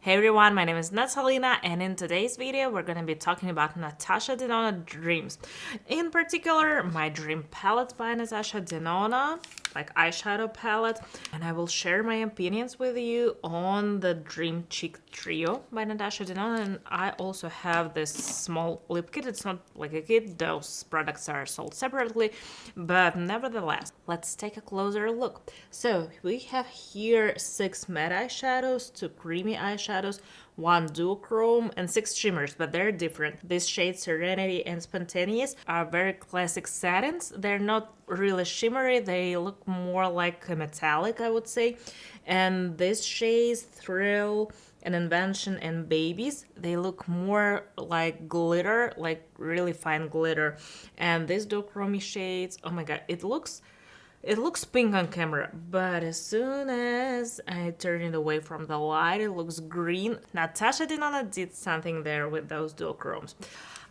Hey everyone, my name is Natalina, and in today's video we're going to be talking about NATASHA DENONA Dreams. In particular, my dream palette by NATASHA DENONA, like eyeshadow palette, and I will share my opinions with you on the Dream Cheek Trio by NATASHA DENONA. And I also have this small lip kit. It's not like a kit, those products are sold separately, but nevertheless, let's take a closer look. So we have here 6 matte eyeshadows, 2 creamy eyeshadows, 1 duochrome, and 6 shimmers, but they're different. These shades Serenity and Spontaneous are very classic satins. They're not really shimmery, they look more like a metallic, I would say. And these shades Thrill and Invention and Babies, they look more like glitter, like really fine glitter. And these duochrome shades, oh my god, it looks pink on camera, but as soon as I turn it away from the light, it looks green. NATASHA DENONA did something there with those duochromes.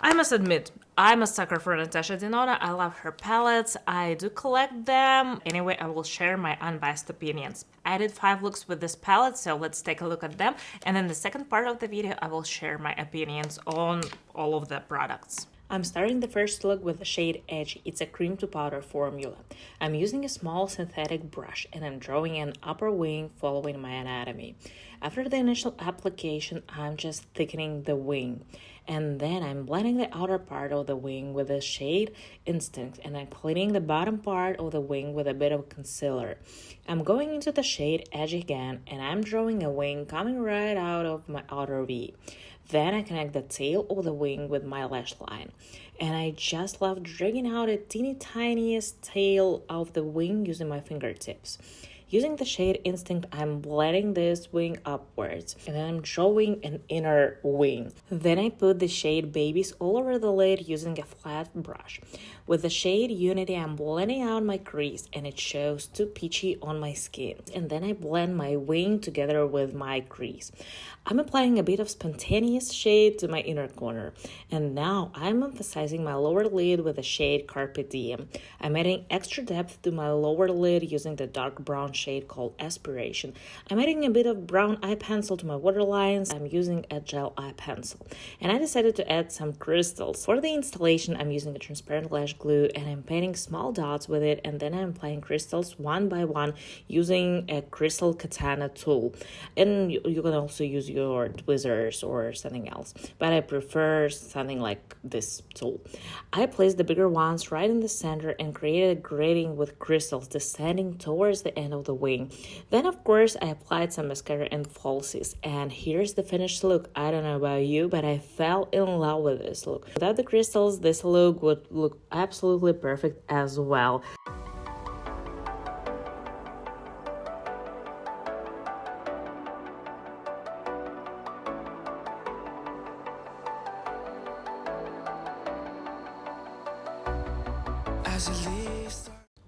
I must admit, I'm a sucker for NATASHA DENONA. I love her palettes. I do collect them. Anyway, I will share my unbiased opinions. I did 5 looks with this palette, so let's take a look at them. And in the second part of the video, I will share my opinions on all of the products. I'm starting the first look with the shade Edgy. It's a cream to powder formula. I'm using a small synthetic brush and I'm drawing an upper wing following my anatomy. After the initial application, I'm just thickening the wing. And then I'm blending the outer part of the wing with the shade Instinct, and I'm cleaning the bottom part of the wing with a bit of concealer. I'm going into the shade Edgy again, and I'm drawing a wing coming right out of my outer V. Then I connect the tail of the wing with my lash line. And I just love dragging out a teeny tiniest tail of the wing using my fingertips. Using the shade Instinct, I'm blending this wing upwards, and then I'm drawing an inner wing. Then I put the shade Babies all over the lid using a flat brush. With the shade Unity, I'm blending out my crease, and it shows too peachy on my skin. And then I blend my wing together with my crease. I'm applying a bit of Spontaneous shade to my inner corner. And now I'm emphasizing my lower lid with the shade Carpe Diem. I'm adding extra depth to my lower lid using the dark brown shade called Aspiration. I'm adding a bit of brown eye pencil to my waterlines. I'm using a gel eye pencil. And I decided to add some crystals. For the installation, I'm using a transparent lash glue and I'm painting small dots with it, and then I'm applying crystals one by one using a crystal katana tool. And you can also use your tweezers or something else, but I prefer something like this tool. I placed the bigger ones right in the center and created a grading with crystals descending towards the end of the wing. Then of course I applied some mascara and falsies, and here's the finished look. I don't know about you, but I fell in love with this look. Without the crystals, this look would look absolutely perfect as well.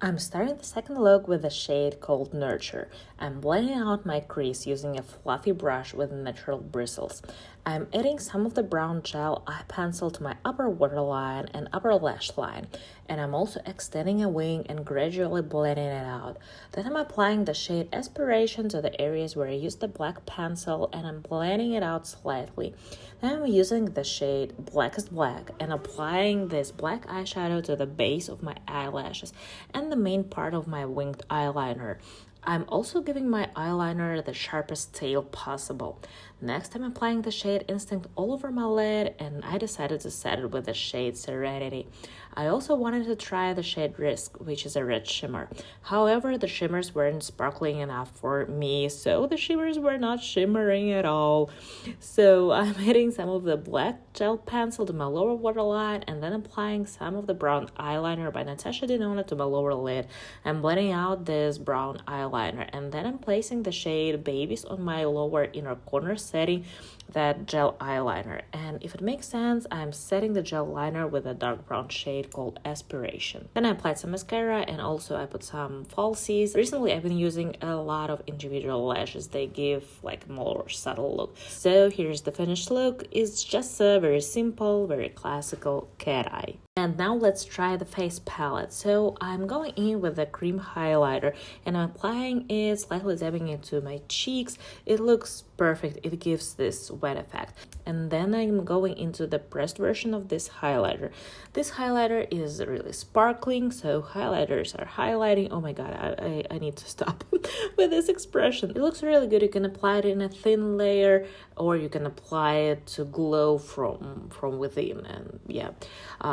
I'm starting the second look with a shade called Nurture. I'm blending out my crease using a fluffy brush with natural bristles. I'm adding some of the brown gel eye pencil to my upper waterline and upper lash line, and I'm also extending a wing and gradually blending it out. Then I'm applying the shade Aspiration to the areas where I used the black pencil, and I'm blending it out slightly. Then I'm using the shade Blackest Black and applying this black eyeshadow to the base of my eyelashes and the main part of my winged eyeliner. I'm also giving my eyeliner the sharpest tail possible. Next, I'm applying the shade Instinct all over my lid, and I decided to set it with the shade Serenity. I also wanted to try the shade Risk, which is a red shimmer. However, the shimmers weren't sparkling enough for me, so the shimmers were not shimmering at all. So I'm adding some of the black gel pencil to my lower waterline, and then applying some of the brown eyeliner by NATASHA DENONA to my lower lid. I'm blending out this brown eyeliner, and then I'm placing the shade Babies on my lower inner corner, setting that gel eyeliner. And if it makes sense, I'm setting the gel liner with a dark brown shade called Aspiration. Then I applied some mascara, and also I put some falsies. Recently I've been using a lot of individual lashes. They give like a more subtle look. So here's the finished look. It's just a very simple, very classical cat eye. And now let's try the face palette. So I'm going in with a cream highlighter and I'm applying it, slightly dabbing into my cheeks. It looks perfect. It gives this wet effect. And then I'm going into the pressed version of this highlighter. This highlighter is really sparkling, so highlighters are highlighting. Oh my god, I need to stop with this expression. It looks really good. You can apply it in a thin layer or you can apply it to glow from within. And yeah,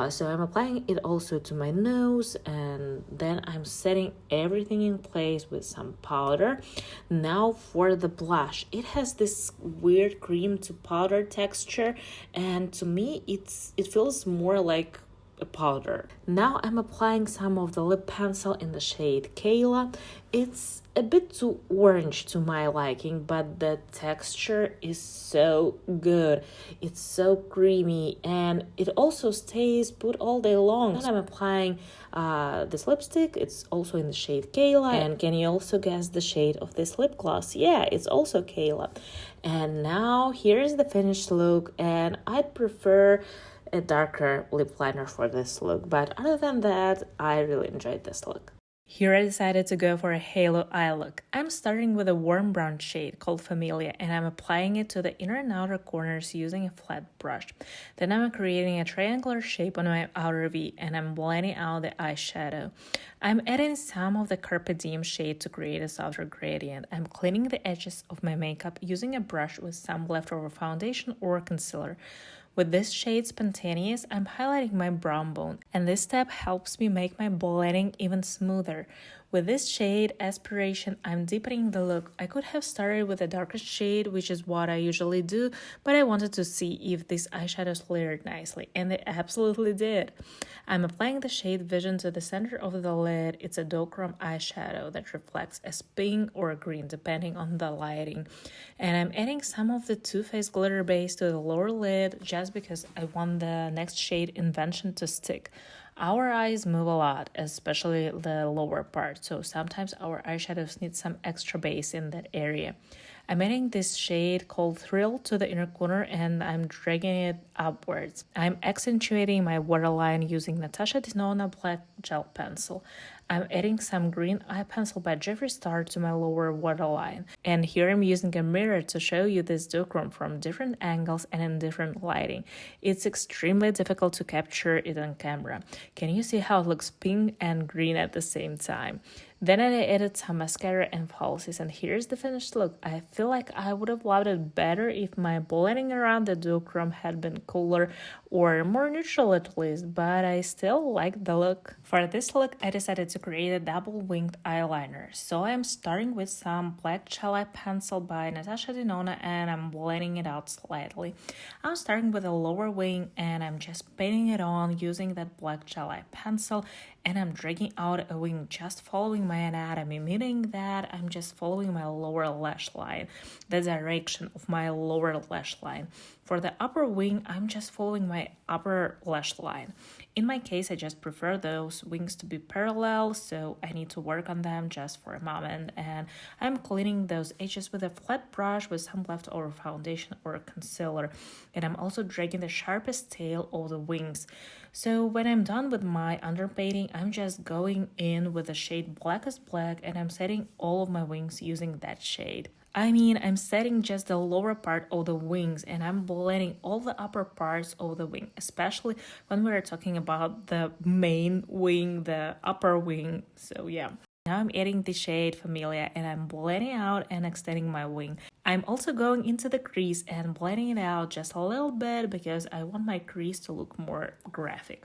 so I'm applying it also to my nose, and then I'm setting everything in place with some powder. Now for the blush, it has this weird cream to powder texture, and to me it feels more like a powder. Now I'm applying some of the lip pencil in the shade Kayla. It's a bit too orange to my liking, but the texture is so good. It's so creamy and it also stays put all day long. And I'm applying this lipstick. It's also in the shade Kayla. And can you also guess the shade of this lip gloss? Yeah, it's also Kayla. And now here's the finished look, and I'd prefer a darker lip liner for this look, but other than that, I really enjoyed this look. Here I decided to go for a halo eye look. I'm starting with a warm brown shade called Familia, and I'm applying it to the inner and outer corners using a flat brush. Then I'm creating a triangular shape on my outer V, and I'm blending out the eyeshadow. I'm adding some of the Carpe Diem shade to create a softer gradient. I'm cleaning the edges of my makeup using a brush with some leftover foundation or concealer. With this shade Spontaneous, I'm highlighting my brow bone, and this step helps me make my blending even smoother. With this shade, Aspiration, I'm deepening the look. I could have started with the darkest shade, which is what I usually do, but I wanted to see if these eyeshadows layered nicely, and they absolutely did. I'm applying the shade Vision to the center of the lid. It's a duochrome eyeshadow that reflects as pink or green depending on the lighting. And I'm adding some of the Too Faced glitter base to the lower lid just because I want the next shade Invention to stick. Our eyes move a lot, especially the lower part, so sometimes our eyeshadows need some extra base in that area. I'm adding this shade called Thrill to the inner corner and I'm dragging it upwards. I'm accentuating my waterline using NATASHA DENONA black gel pencil. I'm adding some green eye pencil by Jeffree Star to my lower waterline. And here I'm using a mirror to show you this duochrome from different angles and in different lighting. It's extremely difficult to capture it on camera. Can you see how it looks pink and green at the same time? Then I added some mascara and falsies, and here's the finished look. I feel like I would have loved it better if my blending around the duochrome had been cooler or more neutral at least, but I still like the look. For this look, I decided to create a double-winged eyeliner. So I'm starting with some black gel eye pencil by NATASHA DENONA and I'm blending it out slightly. I'm starting with a lower wing and I'm just painting it on using that black gel eye pencil, and I'm dragging out a wing just following my anatomy, meaning that I'm just following my lower lash line, the direction of my lower lash line. For the upper wing, I'm just following my upper lash line. In my case, I just prefer those wings to be parallel, so I need to work on them just for a moment, and I'm cleaning those edges with a flat brush with some leftover foundation or concealer, and I'm also dragging the sharpest tail of the wings. So when I'm done with my underpainting, I'm just going in with the shade Blackest Black and I'm setting all of my wings using that shade. I'm setting just the lower part of the wings and I'm blending all the upper parts of the wing, especially when we're talking about the main wing, the upper wing. So yeah. Now I'm adding the shade Familia and I'm blending out and extending my wing. I'm also going into the crease and blending it out just a little bit because I want my crease to look more graphic.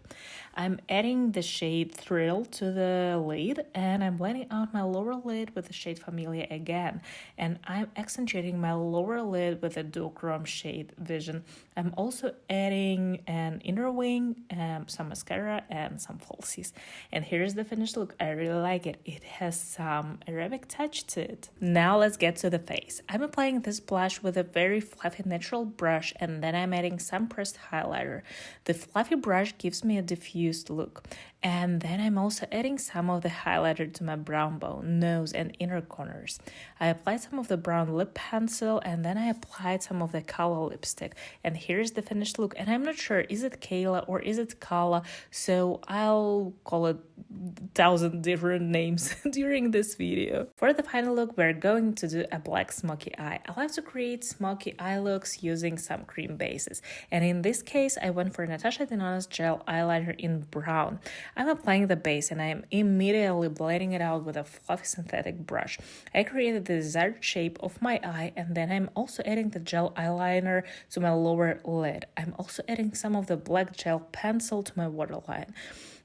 I'm adding the shade Thrill to the lid and I'm blending out my lower lid with the shade Familia again. And I'm accentuating my lower lid with the duochrome shade Vision. I'm also adding an inner wing, some mascara and some falsies. And here's the finished look. I really like it. It has some Arabic touch to it. Now let's get to the face. I'm applying applying this blush with a very fluffy natural brush, and then I'm adding some pressed highlighter. The fluffy brush gives me a diffused look. And then I'm also adding some of the highlighter to my brow bone, nose, and inner corners. I applied some of the brown lip pencil, and then I applied some of the color lipstick. And here's the finished look. And I'm not sure, is it Kayla or is it Kala? So I'll call it 1,000 different names during this video. For the final look, we're going to do a black smoky eye. I like to create smoky eye looks using some cream bases. And in this case, I went for NATASHA DENONA's gel eyeliner in brown. I'm applying the base and I'm immediately blending it out with a fluffy synthetic brush. I created the desired shape of my eye, and then I'm also adding the gel eyeliner to my lower lid. I'm also adding some of the black gel pencil to my waterline.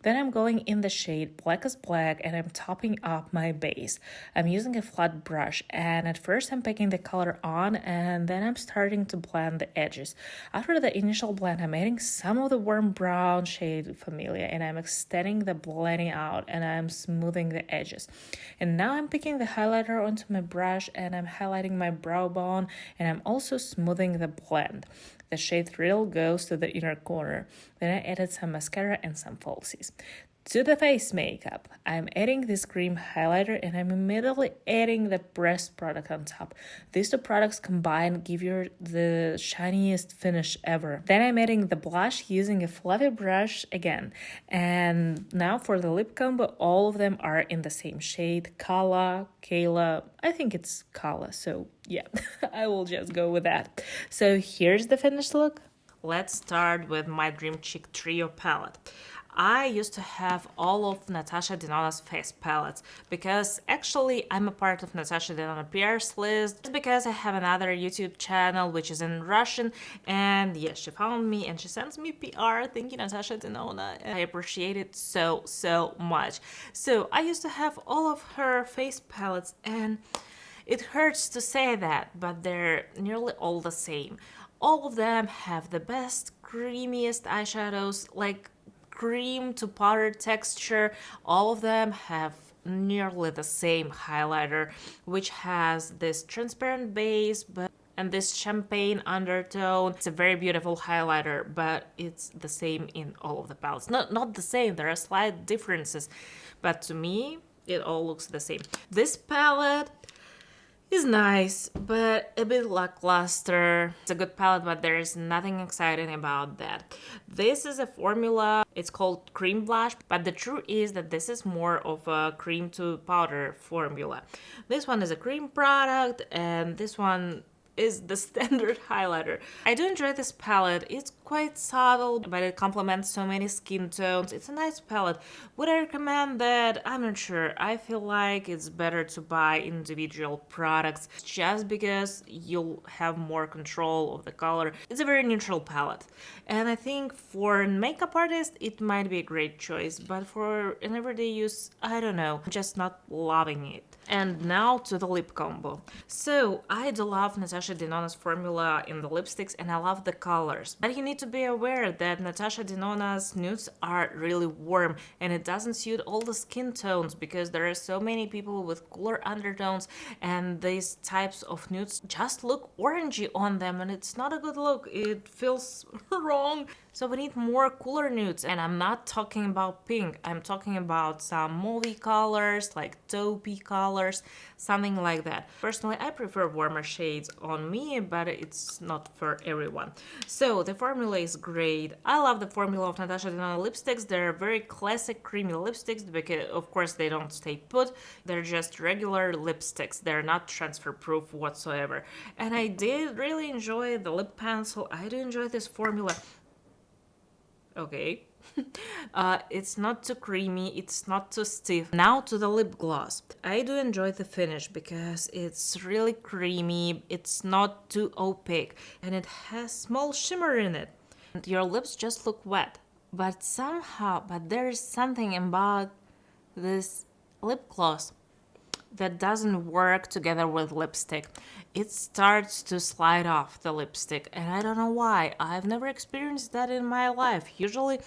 Then I'm going in the shade Black as Black and I'm topping up my base. I'm using a flat brush, and at first I'm picking the color on and then I'm starting to blend the edges. After the initial blend, I'm adding some of the warm brown shade Familia and I'm extending the blending out and I'm smoothing the edges. And now I'm picking the highlighter onto my brush and I'm highlighting my brow bone, and I'm also smoothing the blend. The shade Thrill goes to the inner corner. Then I added some mascara and some falsies. To the face makeup, I'm adding this cream highlighter and I'm immediately adding the pressed product on top. These two products combined give you the shiniest finish ever. Then I'm adding the blush using a fluffy brush again. And now for the lip combo, all of them are in the same shade. Kala, Kayla, I think it's Kala, so yeah, I will just go with that. So here's the finished look. Let's start with my Dream Cheek Trio palette. I used to have all of NATASHA DENONA's face palettes because actually I'm a part of NATASHA DENONA PR's list. It's because I have another YouTube channel which is in Russian, and yes, she found me and she sends me PR. Thank you, NATASHA DENONA. I appreciate it so much. So I used to have all of her face palettes, and it hurts to say that, but they're nearly all the same. All of them have the best, creamiest eyeshadows, like cream to powder texture. All of them have nearly the same highlighter, which has this transparent base and this champagne undertone. It's a very beautiful highlighter, but it's the same in all of the palettes. Not the same, there are slight differences, but to me, it all looks the same. This palette is nice, but a bit lackluster. It's a good palette, but there is nothing exciting about that. This is a formula, it's called cream blush, but the truth is that this is more of a cream to powder formula. This one is a cream product, and this one is the standard highlighter. I do enjoy this palette. It's quite subtle, but it complements so many skin tones. It's a nice palette. Would I recommend that? I'm not sure. I feel like it's better to buy individual products just because you'll have more control of the color. It's a very neutral palette, and I think for a makeup artist it might be a great choice, but for an everyday use, I don't know, I'm just not loving it. And now to the lip combo. So I do love NATASHA DENONA's formula in the lipsticks, and I love the colors. But you need to be aware that NATASHA DENONA's nudes are really warm, and it doesn't suit all the skin tones because there are so many people with cooler undertones, and these types of nudes just look orangey on them, and it's not a good look. It feels wrong. So we need more cooler nudes, and I'm not talking about pink. I'm talking about some movie colors, like taupey colors, something like that. Personally, I prefer warmer shades on me, but it's not for everyone. So the formula is great. I love the formula of NATASHA DENONA lipsticks. They're very classic creamy lipsticks because, of course, they don't stay put. They're just regular lipsticks. They're not transfer proof whatsoever. And I did really enjoy the lip pencil. I do enjoy this formula. Okay. It's not too creamy, it's not too stiff. Now to the lip gloss. I do enjoy the finish because it's really creamy, it's not too opaque, and it has small shimmer in it. And your lips just look wet. But there's something about this lip gloss that doesn't work together with lipstick. It starts to slide off the lipstick, and I don't know why. I've never experienced that in my life. Usually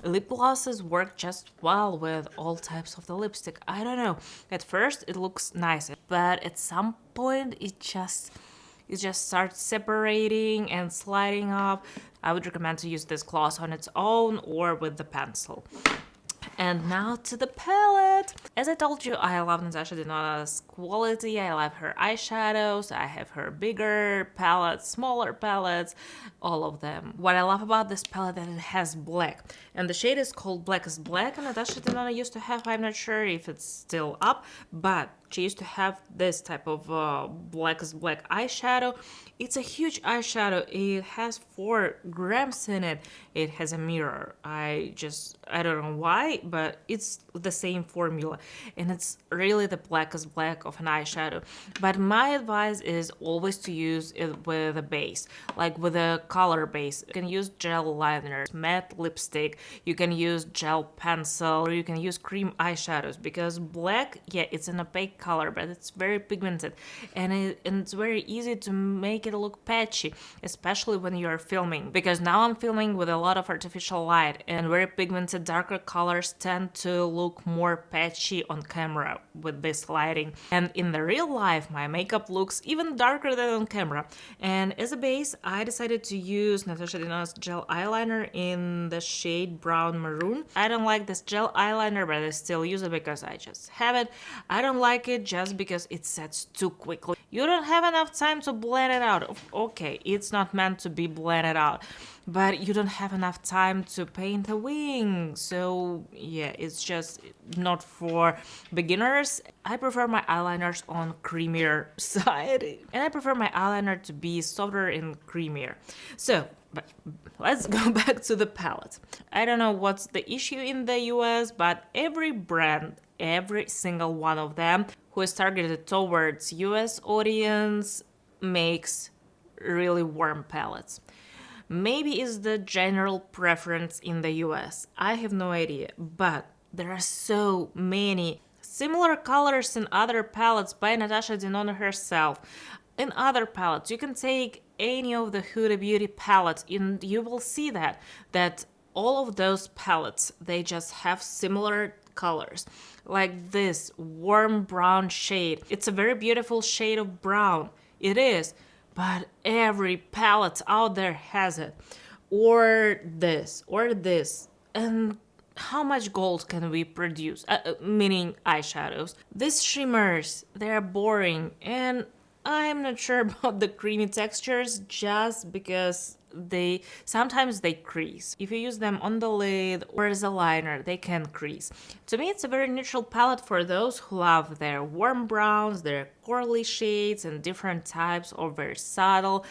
lip glosses work just well with all types of the lipstick. I don't know. At first it looks nice, but at some point it it just starts separating and sliding up. I would recommend to use this gloss on its own or with the pencil. And now to the palette. As I told you, I love Natasha Denona's quality. I love her eyeshadows. I have her bigger palettes, smaller palettes, all of them. What I love about this palette is that it has black. And the shade is called Black is Black. And Natasha Denona used to have, I'm not sure if it's still up, but she used to have this type of Black is Black eyeshadow. It's a huge eyeshadow. It has 4 grams in it. It has a mirror. I don't know why, but it's the same formula. And it's really the Black is Black of an eyeshadow. But my advice is always to use it with a base, like with a color base. You can use gel liner, matte lipstick, you can use gel pencil, or you can use cream eyeshadows, because black, yeah, it's an opaque color, but it's very pigmented, and it's very easy to make it look patchy, especially when you're filming, because now I'm filming with a lot of artificial light, and very pigmented darker colors tend to look more patchy on camera with this lighting. And in the real life, my makeup looks even darker than on camera. And as a base, I decided to use Natasha Denona's gel eyeliner in the shade Brown Maroon. I don't like this gel eyeliner, but I still use it because I just have it. I don't like it just because it sets too quickly. You don't have enough time to blend it out. Okay, it's not meant to be blended out, but you don't have enough time to paint a wing. So yeah, it's just not for beginners. I prefer my eyeliners on creamier side, and I prefer my eyeliner to be softer and creamier. So but let's go back to the palette. I don't know what's the issue in the US, but every brand, every single one of them who is targeted towards US audience makes really warm palettes. Maybe it's the general preference in the US. I have no idea, but there are so many similar colors in other palettes by Natasha Denona herself. In other palettes, you can take any of the Huda Beauty palettes and you will see that all of those palettes, they just have similar colors. Like this warm brown shade. It's a very beautiful shade of brown. It is. But every palette out there has it. Or this. And how much gold can we produce? Meaning eyeshadows. These shimmers, they're boring. And I'm not sure about the creamy textures just because sometimes they crease. If you use them on the lid or as a liner, they can crease. To me, it's a very neutral palette for those who love their warm browns, their corally shades, and different types of very subtle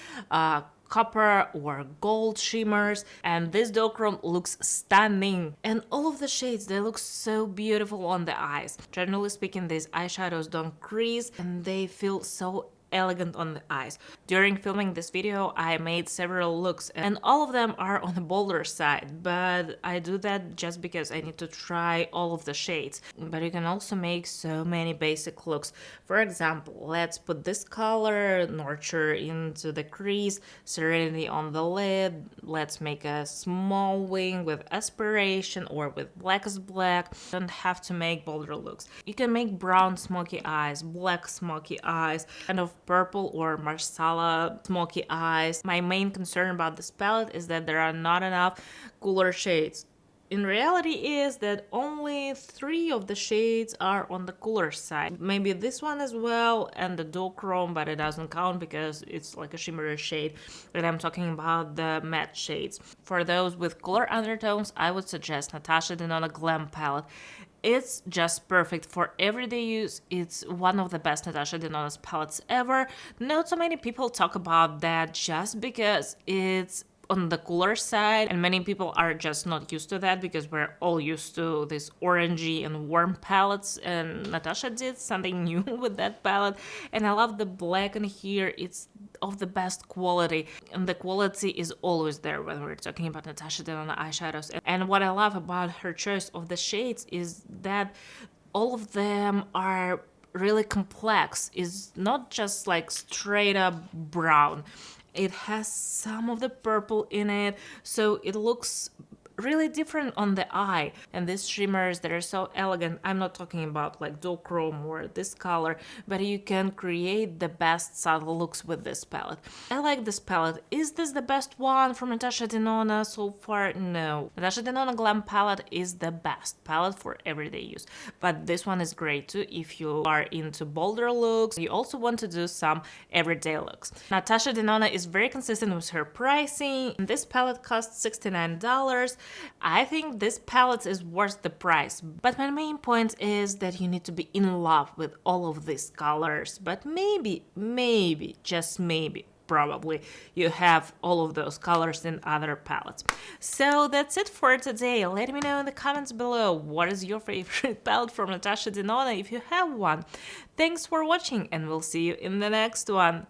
copper or gold shimmers. And this duochrome looks stunning, and all of the shades, they look so beautiful on the eyes. Generally speaking, these eyeshadows don't crease and they feel so elegant on the eyes. During filming this video, I made several looks and all of them are on the bolder side, but I do that just because I need to try all of the shades. But you can also make so many basic looks. For example, let's put this color, Nurture, into the crease, Serenity on the lid. Let's make a small wing with Aspiration or with Black is Black. You don't have to make bolder looks. You can make brown smoky eyes, black smoky eyes, kind of purple or marsala smoky eyes. My main concern about this palette is that there are not enough cooler shades. In reality is that only 3 of the shades are on the cooler side. Maybe this one as well and the duochrome, but it doesn't count because it's like a shimmery shade. And I'm talking about the matte shades. For those with cooler undertones, I would suggest Natasha Denona Glam palette. It's just perfect for everyday use. It's one of the best Natasha Denona's palettes ever. Not so many people talk about that just because it's on the cooler side, and many people are just not used to that because we're all used to these orangey and warm palettes, and Natasha did something new with that palette. And I love the black in here. It's of the best quality, and the quality is always there when we're talking about Natasha Denona eyeshadows. And what I love about her choice of the shades is that all of them are really complex. It's not just like straight up brown. It has some of the purple in it, so it looks really different on the eye. And these shimmers that are so elegant, I'm not talking about like dual chrome or this color, but you can create the best subtle looks with this palette. I like this palette. Is this the best one from Natasha Denona so far? No. Natasha Denona Glam palette is the best palette for everyday use, but this one is great too if you are into bolder looks. You also want to do some everyday looks. Natasha Denona is very consistent with her pricing. This palette costs $69. I think this palette is worth the price, but my main point is that you need to be in love with all of these colors. But maybe, just maybe, probably you have all of those colors in other palettes. So that's it for today. Let me know in the comments below what is your favorite palette from Natasha Denona if you have one. Thanks for watching, and we'll see you in the next one.